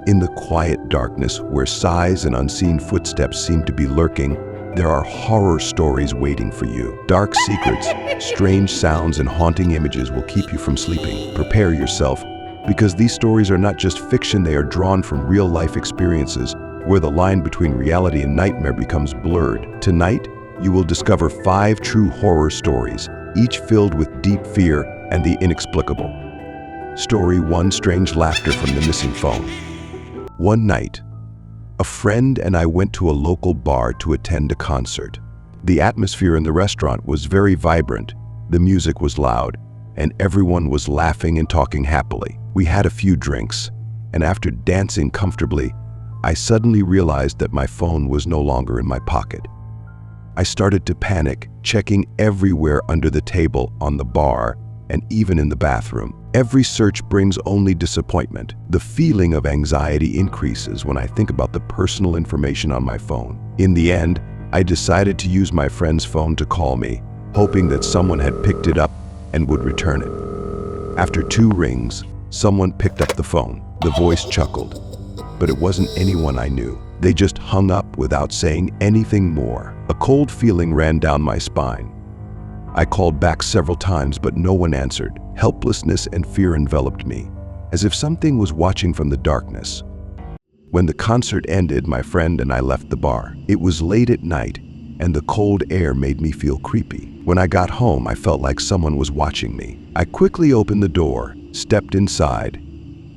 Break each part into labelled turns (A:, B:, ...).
A: In the quiet darkness, where sighs and unseen footsteps seem to be lurking, there are horror stories waiting for you. Dark secrets, strange sounds, and haunting images will keep you from sleeping. Prepare yourself, because these stories are not just fiction, they are drawn from real-life experiences, where the line between reality and nightmare becomes blurred. Tonight, you will discover 5 true horror stories, each filled with deep fear and the inexplicable. Story 1: Strange laughter from the missing phone. One night, a friend and I went to a local bar to attend a concert. The atmosphere in the restaurant was very vibrant, the music was loud, and everyone was laughing and talking happily. We had a few drinks, and after dancing comfortably, I suddenly realized that my phone was no longer in my pocket. I started to panic, checking everywhere under the table, on the bar, and even in the bathroom. Every search brings only disappointment. The feeling of anxiety increases when I think about the personal information on my phone. In the end, I decided to use my friend's phone to call me, hoping that someone had picked it up and would return it. After 2 rings, someone picked up the phone. The voice chuckled, but it wasn't anyone I knew. They just hung up without saying anything more. A cold feeling ran down my spine. I called back several times, but no one answered. Helplessness and fear enveloped me, as if something was watching from the darkness. When the concert ended, my friend and I left the bar. It was late at night, and the cold air made me feel creepy. When I got home, I felt like someone was watching me. I quickly opened the door, stepped inside,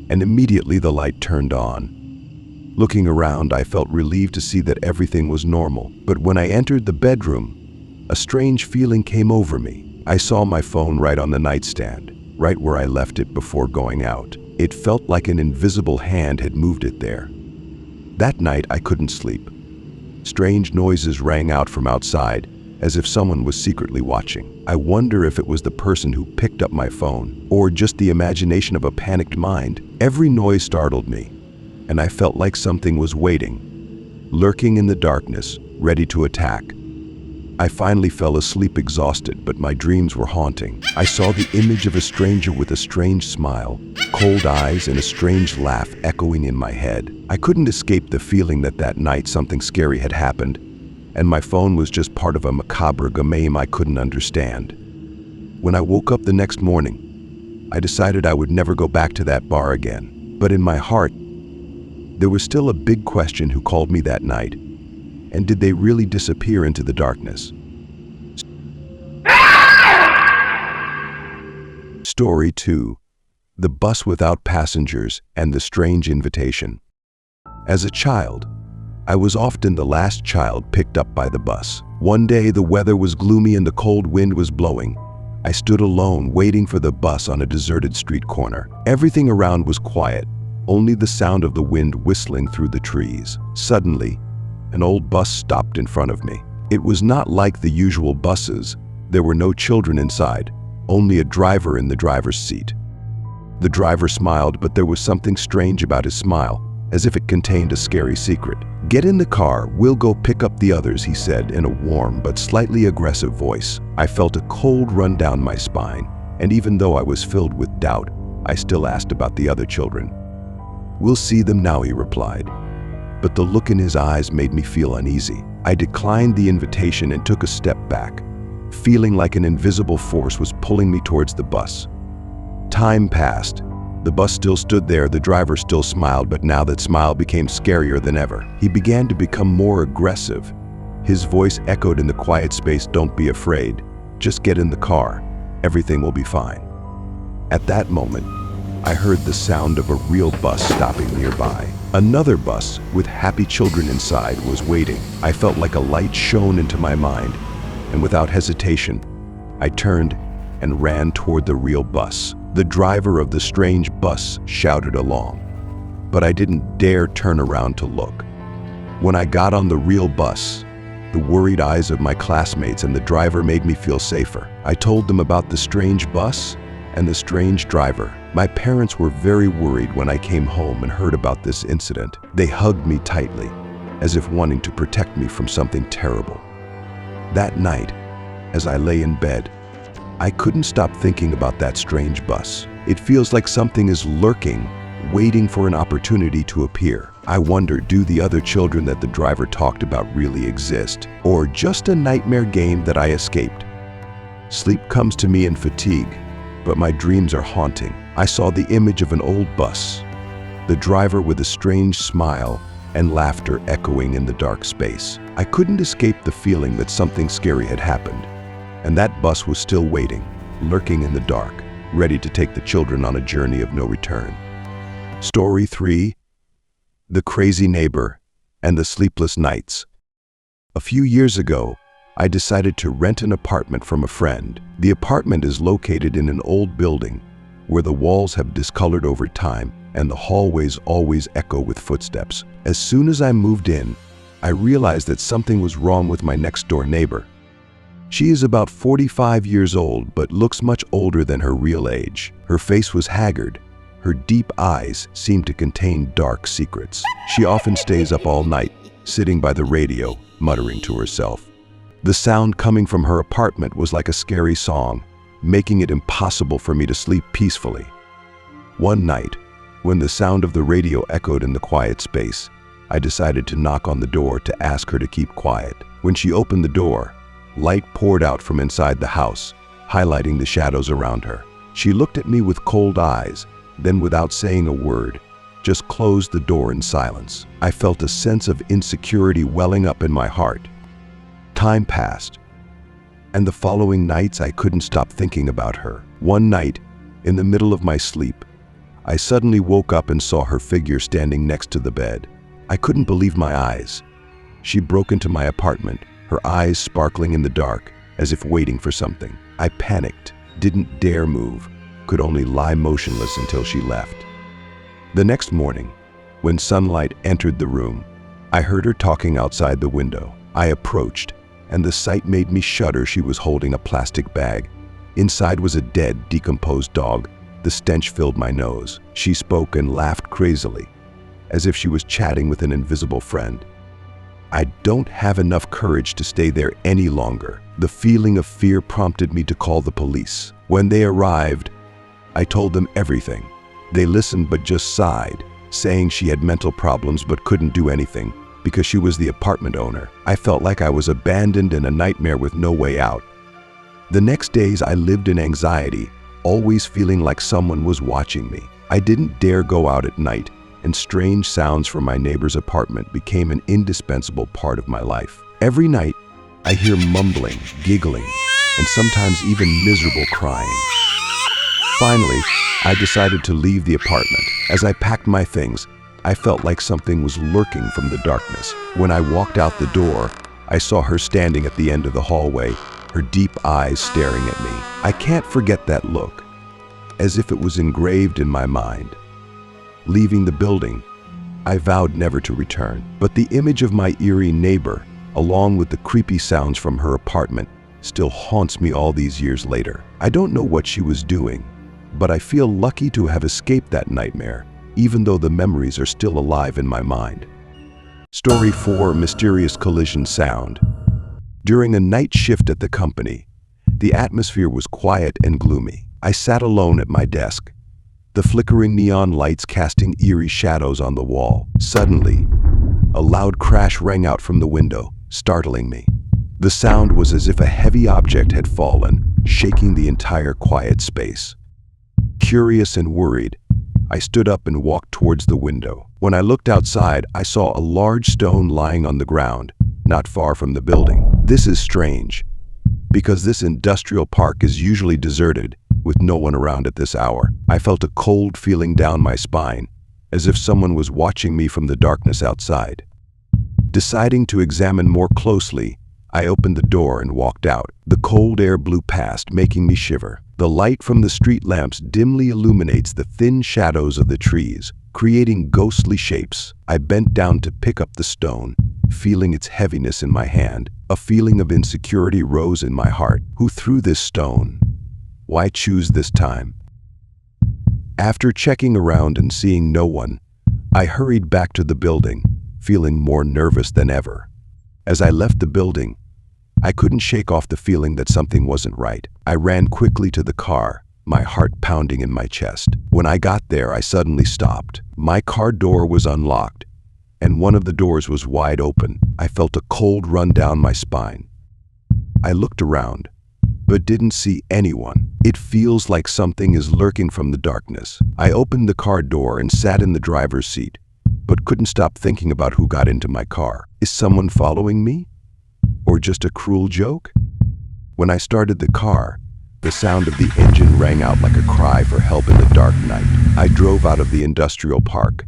A: and immediately the light turned on. Looking around, I felt relieved to see that everything was normal. But when I entered the bedroom, a strange feeling came over me. I saw my phone right on the nightstand, right where I left it before going out. It felt like an invisible hand had moved it there. That night, I couldn't sleep. Strange noises rang out from outside, as if someone was secretly watching. I wonder if it was the person who picked up my phone, or just the imagination of a panicked mind. Every noise startled me, and I felt like something was waiting, lurking in the darkness, ready to attack. I finally fell asleep exhausted, but my dreams were haunting. I saw the image of a stranger with a strange smile, cold eyes, and a strange laugh echoing in my head. I couldn't escape the feeling that that night something scary had happened, and my phone was just part of a macabre game I couldn't understand. When I woke up the next morning, I decided I would never go back to that bar again. But in my heart, there was still a big question: who called me that night? And did they really disappear into the darkness? Story 2: The bus without passengers and the strange invitation. As a child, I was often the last child picked up by the bus. One day, the weather was gloomy and the cold wind was blowing. I stood alone, waiting for the bus on a deserted street corner. Everything around was quiet, only the sound of the wind whistling through the trees. Suddenly, an old bus stopped in front of me. It was not like the usual buses. There were no children inside, only a driver in the driver's seat. The driver smiled, but there was something strange about his smile, as if it contained a scary secret. "Get in the car, we'll go pick up the others," he said in a warm but slightly aggressive voice. I felt a cold run down my spine, and even though I was filled with doubt, I still asked about the other children. "We'll see them now," he replied. But the look in his eyes made me feel uneasy. I declined the invitation and took a step back, feeling like an invisible force was pulling me towards the bus. Time passed. The bus still stood there, the driver still smiled, but now that smile became scarier than ever. He began to become more aggressive. His voice echoed in the quiet space, "Don't be afraid. Just get in the car. Everything will be fine." At that moment, I heard the sound of a real bus stopping nearby. Another bus, with happy children inside, was waiting. I felt like a light shone into my mind, and without hesitation, I turned and ran toward the real bus. The driver of the strange bus shouted along, but I didn't dare turn around to look. When I got on the real bus, the worried eyes of my classmates and the driver made me feel safer. I told them about the strange bus and the strange driver. My parents were very worried when I came home and heard about this incident. They hugged me tightly, as if wanting to protect me from something terrible. That night, as I lay in bed, I couldn't stop thinking about that strange bus. It feels like something is lurking, waiting for an opportunity to appear. I wonder, do the other children that the driver talked about really exist, or just a nightmare game that I escaped? Sleep comes to me in fatigue, but my dreams are haunting. I saw the image of an old bus, the driver with a strange smile and laughter echoing in the dark space. I couldn't escape the feeling that something scary had happened, and that bus was still waiting, lurking in the dark, ready to take the children on a journey of no return. Story 3: The Crazy Neighbor and the Sleepless Nights. A few years ago, I decided to rent an apartment from a friend. The apartment is located in an old building where the walls have discolored over time and the hallways always echo with footsteps. As soon as I moved in, I realized that something was wrong with my next-door neighbor. She is about 45 years old but looks much older than her real age. Her face was haggard. Her deep eyes seemed to contain dark secrets. She often stays up all night, sitting by the radio, muttering to herself. The sound coming from her apartment was like a scary song, making it impossible for me to sleep peacefully. One night, when the sound of the radio echoed in the quiet space, I decided to knock on the door to ask her to keep quiet. When she opened the door, light poured out from inside the house, highlighting the shadows around her. She looked at me with cold eyes, then without saying a word, just closed the door in silence. I felt a sense of insecurity welling up in my heart. Time passed, and the following nights I couldn't stop thinking about her. One night, in the middle of my sleep, I suddenly woke up and saw her figure standing next to the bed. I couldn't believe my eyes. She broke into my apartment, her eyes sparkling in the dark, as if waiting for something. I panicked, didn't dare move, could only lie motionless until she left. The next morning, when sunlight entered the room, I heard her talking outside the window. I approached, and the sight made me shudder. She was holding a plastic bag. Inside was a dead, decomposed dog. The stench filled my nose. She spoke and laughed crazily, as if she was chatting with an invisible friend. I don't have enough courage to stay there any longer. The feeling of fear prompted me to call the police. When they arrived, I told them everything. They listened but just sighed, saying she had mental problems but couldn't do anything because she was the apartment owner. I felt like I was abandoned in a nightmare with no way out. The next days I lived in anxiety, always feeling like someone was watching me. I didn't dare go out at night, and strange sounds from my neighbor's apartment became an indispensable part of my life. Every night, I hear mumbling, giggling, and sometimes even miserable crying. Finally, I decided to leave the apartment. As I packed my things, I felt like something was lurking from the darkness. When I walked out the door, I saw her standing at the end of the hallway, her deep eyes staring at me. I can't forget that look, as if it was engraved in my mind. Leaving the building, I vowed never to return. But the image of my eerie neighbor, along with the creepy sounds from her apartment, still haunts me all these years later. I don't know what she was doing, but I feel lucky to have escaped that nightmare, even though the memories are still alive in my mind. Story 4: Mysterious Collision Sound. During a night shift at the company, the atmosphere was quiet and gloomy. I sat alone at my desk, the flickering neon lights casting eerie shadows on the wall. Suddenly, a loud crash rang out from the window, startling me. The sound was as if a heavy object had fallen, shaking the entire quiet space. Curious and worried, I stood up and walked towards the window. When I looked outside, I saw a large stone lying on the ground, not far from the building. This is strange, because this industrial park is usually deserted, with no one around at this hour. I felt a cold feeling down my spine, as if someone was watching me from the darkness outside. Deciding to examine more closely, I opened the door and walked out. The cold air blew past, making me shiver. The light from the street lamps dimly illuminates the thin shadows of the trees, creating ghostly shapes. I bent down to pick up the stone, feeling its heaviness in my hand. A feeling of insecurity rose in my heart. Who threw this stone? Why choose this time? After checking around and seeing no one, I hurried back to the building, feeling more nervous than ever. As I left the building, I couldn't shake off the feeling that something wasn't right. I ran quickly to the car, my heart pounding in my chest. When I got there, I suddenly stopped. My car door was unlocked, and one of the doors was wide open. I felt a cold run down my spine. I looked around, but didn't see anyone. It feels like something is lurking from the darkness. I opened the car door and sat in the driver's seat, but couldn't stop thinking about who got into my car. Is someone following me? Or just a cruel joke? When I started the car, the sound of the engine rang out like a cry for help in the dark night. I drove out of the industrial park,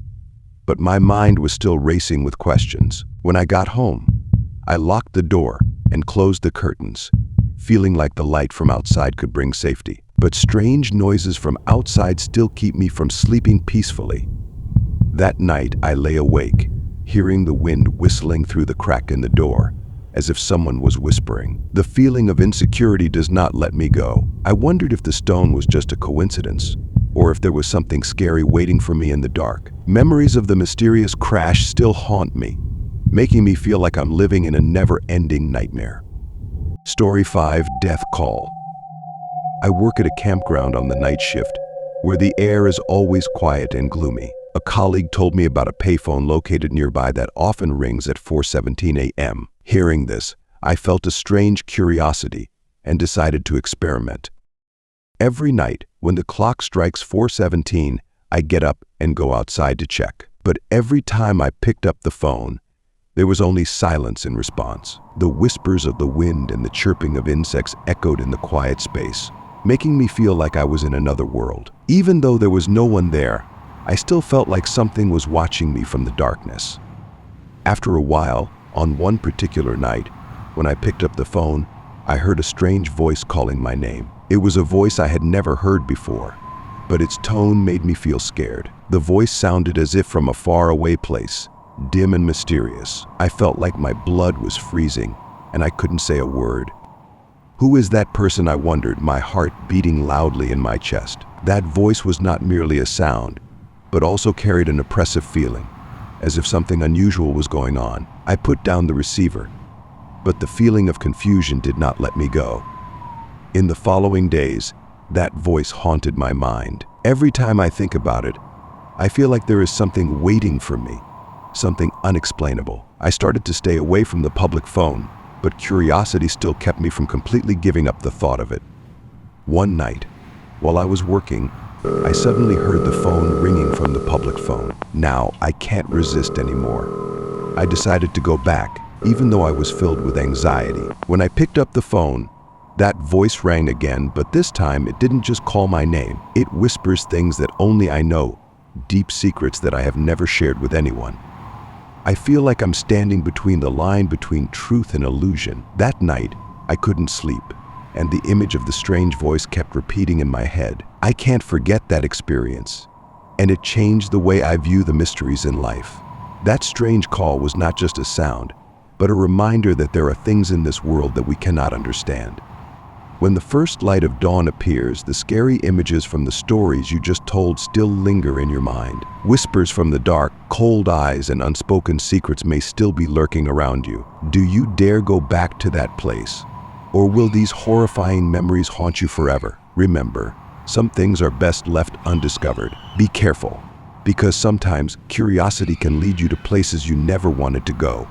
A: but my mind was still racing with questions. When I got home, I locked the door and closed the curtains, feeling like the light from outside could bring safety. But strange noises from outside still keep me from sleeping peacefully. That night, I lay awake, hearing the wind whistling through the crack in the door, as if someone was whispering. The feeling of insecurity does not let me go. I wondered if the stone was just a coincidence, or if there was something scary waiting for me in the dark. Memories of the mysterious crash still haunt me, making me feel like I'm living in a never-ending nightmare. Story 5: Death Call. I work at a campground on the night shift, where the air is always quiet and gloomy. A colleague told me about a payphone located nearby that often rings at 4:17 a.m. Hearing this, I felt a strange curiosity and decided to experiment. Every night, when the clock strikes 4:17, I get up and go outside to check. But every time I picked up the phone, there was only silence in response. The whispers of the wind and the chirping of insects echoed in the quiet space, making me feel like I was in another world. Even though there was no one there, I still felt like something was watching me from the darkness. After a while, on one particular night, when I picked up the phone, I heard a strange voice calling my name. It was a voice I had never heard before, but its tone made me feel scared. The voice sounded as if from a faraway place, dim and mysterious. I felt like my blood was freezing, and I couldn't say a word. Who is that person, I wondered, my heart beating loudly in my chest. That voice was not merely a sound, but also carried an oppressive feeling, as if something unusual was going on. I put down the receiver, but the feeling of confusion did not let me go. In the following days, that voice haunted my mind. Every time I think about it, I feel like there is something waiting for me, something unexplainable. I started to stay away from the public phone, but curiosity still kept me from completely giving up the thought of it. One night, while I was working, I suddenly heard the phone ringing from the public phone. Now, I can't resist anymore. I decided to go back, even though I was filled with anxiety. When I picked up the phone, that voice rang again, but this time it didn't just call my name. It whispers things that only I know, deep secrets that I have never shared with anyone. I feel like I'm standing between the line between truth and illusion. That night, I couldn't sleep, and the image of the strange voice kept repeating in my head. I can't forget that experience, and it changed the way I view the mysteries in life. That strange call was not just a sound, but a reminder that there are things in this world that we cannot understand. When the first light of dawn appears, the scary images from the stories you just told still linger in your mind. Whispers from the dark, cold eyes, and unspoken secrets may still be lurking around you. Do you dare go back to that place? Or will these horrifying memories haunt you forever? Remember, some things are best left undiscovered. Be careful, because sometimes curiosity can lead you to places you never wanted to go.